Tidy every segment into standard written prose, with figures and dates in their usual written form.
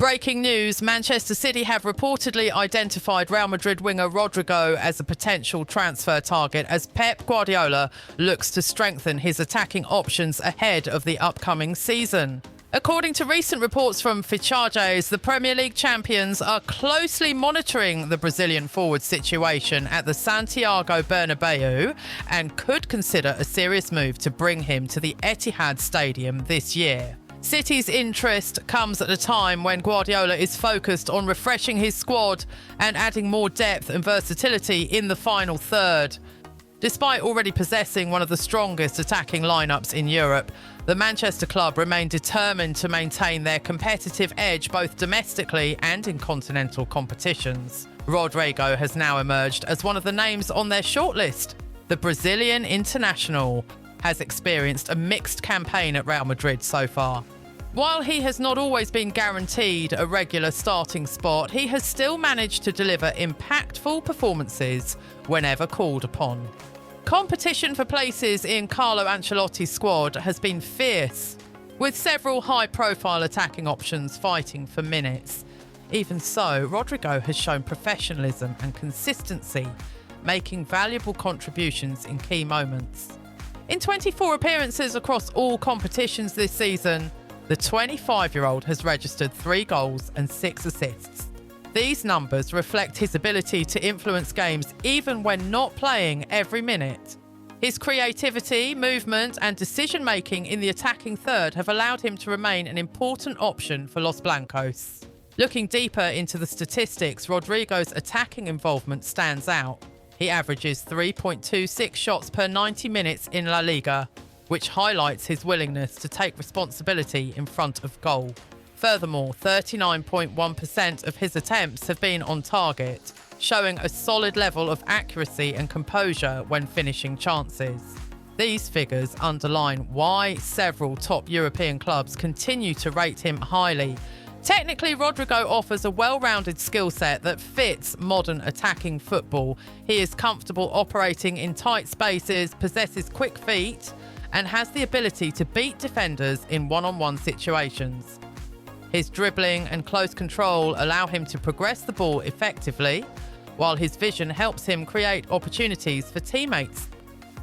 Breaking news, Manchester City have reportedly identified Real Madrid winger Rodrygo as a potential transfer target as Pep Guardiola looks to strengthen his attacking options ahead of the upcoming season. According to recent reports from Fichajes, the Premier League champions are closely monitoring the Brazilian forward situation at the Santiago Bernabeu and could consider a serious move to bring him to the Etihad Stadium this year. City's interest comes at a time when Guardiola is focused on refreshing his squad and adding more depth and versatility in the final third. Despite already possessing one of the strongest attacking lineups in Europe, the Manchester club remain determined to maintain their competitive edge both domestically and in continental competitions. Rodrygo has now emerged as one of the names on their shortlist. The Brazilian international has experienced a mixed campaign at Real Madrid so far. While he has not always been guaranteed a regular starting spot, he has still managed to deliver impactful performances whenever called upon. Competition for places in Carlo Ancelotti's squad has been fierce, with several high-profile attacking options fighting for minutes. Even so, Rodrygo has shown professionalism and consistency, making valuable contributions in key moments. In 24 appearances across all competitions this season, the 25-year-old has registered 3 goals and 6 assists. These numbers reflect his ability to influence games even when not playing every minute. His creativity, movement and decision-making in the attacking third have allowed him to remain an important option for Los Blancos. Looking deeper into the statistics, Rodrygo's attacking involvement stands out. He averages 3.26 shots per 90 minutes in La Liga, which highlights his willingness to take responsibility in front of goal. Furthermore, 39.1% of his attempts have been on target, showing a solid level of accuracy and composure when finishing chances. These figures underline why several top European clubs continue to rate him highly. Technically, Rodrygo offers a well-rounded skill set that fits modern attacking football. He is comfortable operating in tight spaces, possesses quick feet, and has the ability to beat defenders in one-on-one situations. His dribbling and close control allow him to progress the ball effectively, while his vision helps him create opportunities for teammates.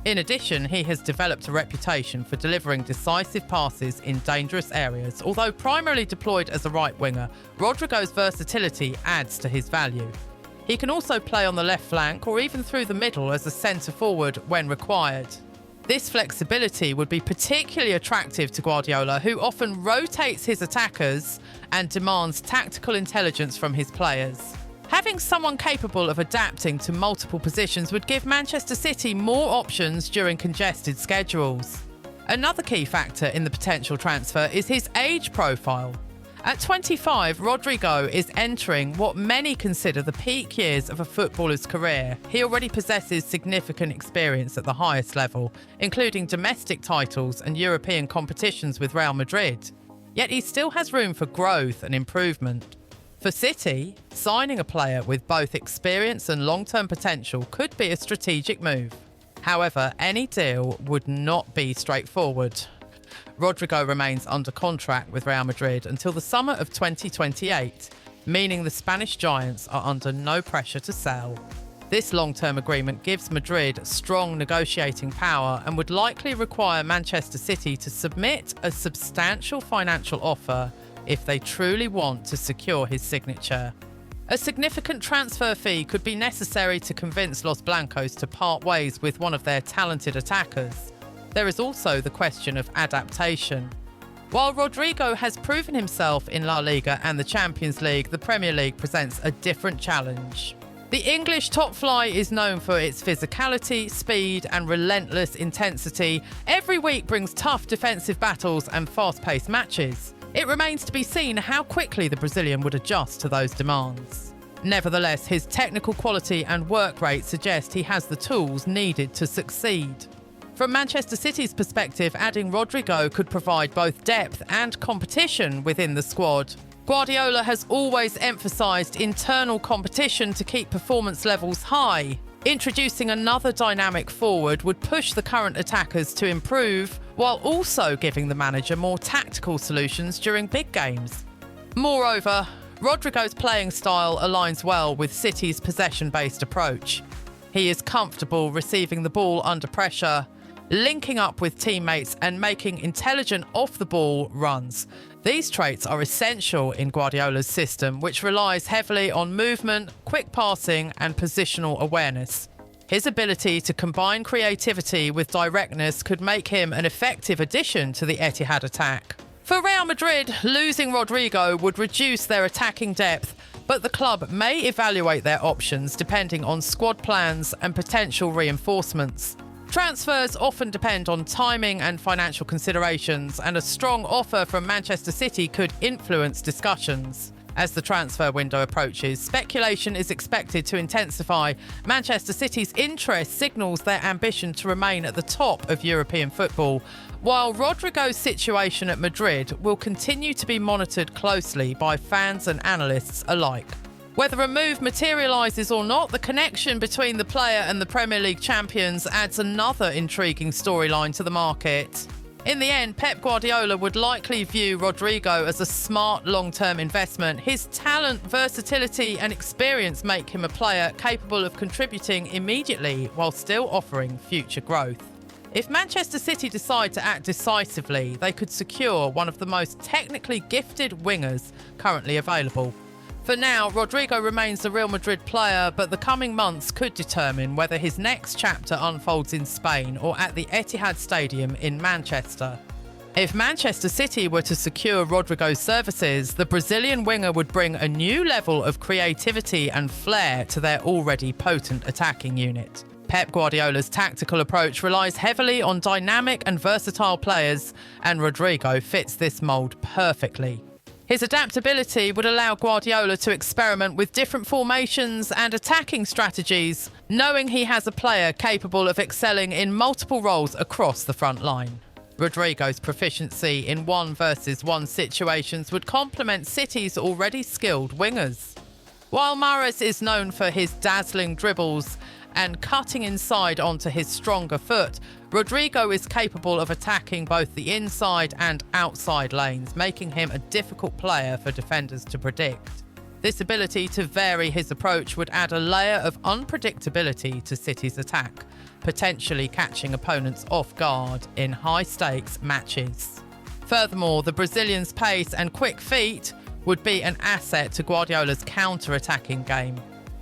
In addition, he has developed a reputation for delivering decisive passes in dangerous areas. Although primarily deployed as a right winger, Rodrygo's versatility adds to his value. He can also play on the left flank or even through the middle as a centre forward when required. This flexibility would be particularly attractive to Guardiola, who often rotates his attackers and demands tactical intelligence from his players. Having someone capable of adapting to multiple positions would give Manchester City more options during congested schedules. Another key factor in the potential transfer is his age profile. At 25, Rodrygo is entering what many consider the peak years of a footballer's career. He already possesses significant experience at the highest level, including domestic titles and European competitions with Real Madrid. Yet he still has room for growth and improvement. For City, signing a player with both experience and long-term potential could be a strategic move. However, any deal would not be straightforward. Rodrygo remains under contract with Real Madrid until the summer of 2028, meaning the Spanish giants are under no pressure to sell. This long-term agreement gives Madrid strong negotiating power and would likely require Manchester City to submit a substantial financial offer if they truly want to secure his signature. A significant transfer fee could be necessary to convince Los Blancos to part ways with one of their talented attackers. There is also the question of adaptation. While Rodrygo has proven himself in La Liga and the Champions League, the Premier League presents a different challenge. The English top flight is known for its physicality, speed and relentless intensity. Every week brings tough defensive battles and fast-paced matches. It remains to be seen how quickly the Brazilian would adjust to those demands. Nevertheless, his technical quality and work rate suggest he has the tools needed to succeed. From Manchester City's perspective, adding Rodrygo could provide both depth and competition within the squad. Guardiola has always emphasised internal competition to keep performance levels high. Introducing another dynamic forward would push the current attackers to improve, while also giving the manager more tactical solutions during big games. Moreover, Rodrygo's playing style aligns well with City's possession-based approach. He is comfortable receiving the ball under pressure, linking up with teammates and making intelligent off-the-ball runs. These traits are essential in Guardiola's system, which relies heavily on movement, quick passing and positional awareness. His ability to combine creativity with directness could make him an effective addition to the Etihad attack. For Real Madrid, losing Rodrygo would reduce their attacking depth, but the club may evaluate their options depending on squad plans and potential reinforcements. Transfers often depend on timing and financial considerations, and a strong offer from Manchester City could influence discussions. As the transfer window approaches, speculation is expected to intensify. Manchester City's interest signals their ambition to remain at the top of European football, while Rodrygo's situation at Madrid will continue to be monitored closely by fans and analysts alike. Whether a move materialises or not, the connection between the player and the Premier League champions adds another intriguing storyline to the market. In the end, Pep Guardiola would likely view Rodrygo as a smart long-term investment. His talent, versatility and experience make him a player capable of contributing immediately while still offering future growth. If Manchester City decide to act decisively, they could secure one of the most technically gifted wingers currently available. For now, Rodrygo remains a Real Madrid player, but the coming months could determine whether his next chapter unfolds in Spain or at the Etihad Stadium in Manchester. If Manchester City were to secure Rodrygo's services, the Brazilian winger would bring a new level of creativity and flair to their already potent attacking unit. Pep Guardiola's tactical approach relies heavily on dynamic and versatile players, and Rodrygo fits this mould perfectly. His adaptability would allow Guardiola to experiment with different formations and attacking strategies, knowing he has a player capable of excelling in multiple roles across the front line. Rodrygo's proficiency in 1-versus-1 situations would complement City's already skilled wingers. While Mahrez is known for his dazzling dribbles and cutting inside onto his stronger foot, Rodrygo is capable of attacking both the inside and outside lanes, making him a difficult player for defenders to predict. This ability to vary his approach would add a layer of unpredictability to City's attack, potentially catching opponents off guard in high-stakes matches. Furthermore, the Brazilian's pace and quick feet would be an asset to Guardiola's counter-attacking game.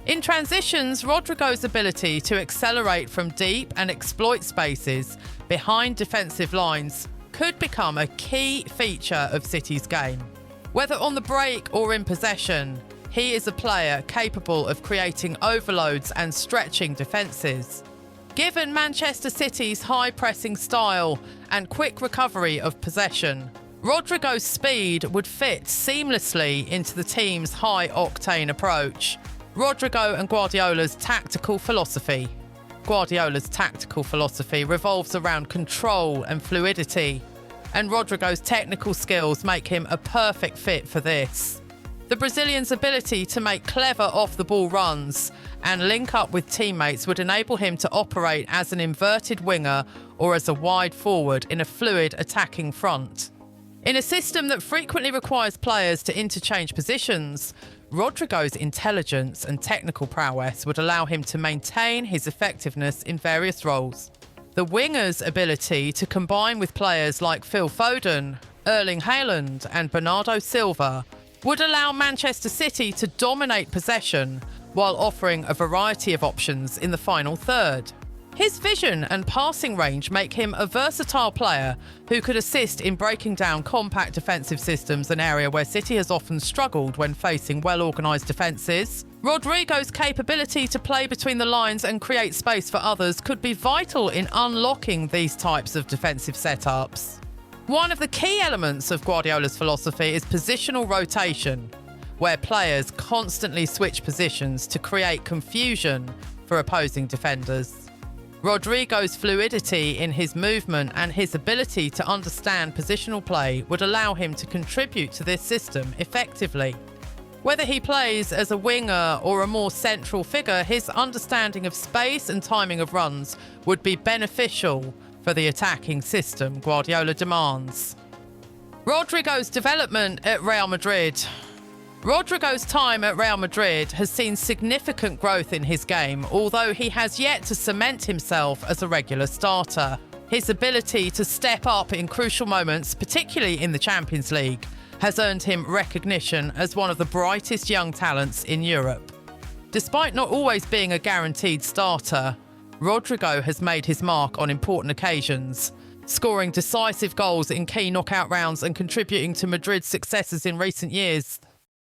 In transitions, Rodrygo's ability to accelerate from deep and exploit spaces behind defensive lines could become a key feature of City's game. Whether on the break or in possession, he is a player capable of creating overloads and stretching defences. Given Manchester City's high-pressing style and quick recovery of possession, Rodrygo's speed would fit seamlessly into the team's high-octane approach. Rodrygo and Guardiola's tactical philosophy. Guardiola's tactical philosophy revolves around control and fluidity, and Rodrygo's technical skills make him a perfect fit for this. The Brazilian's ability to make clever off-the-ball runs and link up with teammates would enable him to operate as an inverted winger or as a wide forward in a fluid attacking front. In a system that frequently requires players to interchange positions, Rodrygo's intelligence and technical prowess would allow him to maintain his effectiveness in various roles. The winger's ability to combine with players like Phil Foden, Erling Haaland and Bernardo Silva would allow Manchester City to dominate possession while offering a variety of options in the final third. His vision and passing range make him a versatile player who could assist in breaking down compact defensive systems, an area where City has often struggled when facing well-organised defences. Rodrygo's capability to play between the lines and create space for others could be vital in unlocking these types of defensive setups. One of the key elements of Guardiola's philosophy is positional rotation, where players constantly switch positions to create confusion for opposing defenders. Rodrygo's fluidity in his movement and his ability to understand positional play would allow him to contribute to this system effectively. Whether he plays as a winger or a more central figure, his understanding of space and timing of runs would be beneficial for the attacking system Guardiola demands. Rodrygo's development at Real Madrid. Rodrygo's time at Real Madrid has seen significant growth in his game, although he has yet to cement himself as a regular starter. His ability to step up in crucial moments, particularly in the Champions League, has earned him recognition as one of the brightest young talents in Europe. Despite not always being a guaranteed starter, Rodrygo has made his mark on important occasions, scoring decisive goals in key knockout rounds and contributing to Madrid's successes in recent years.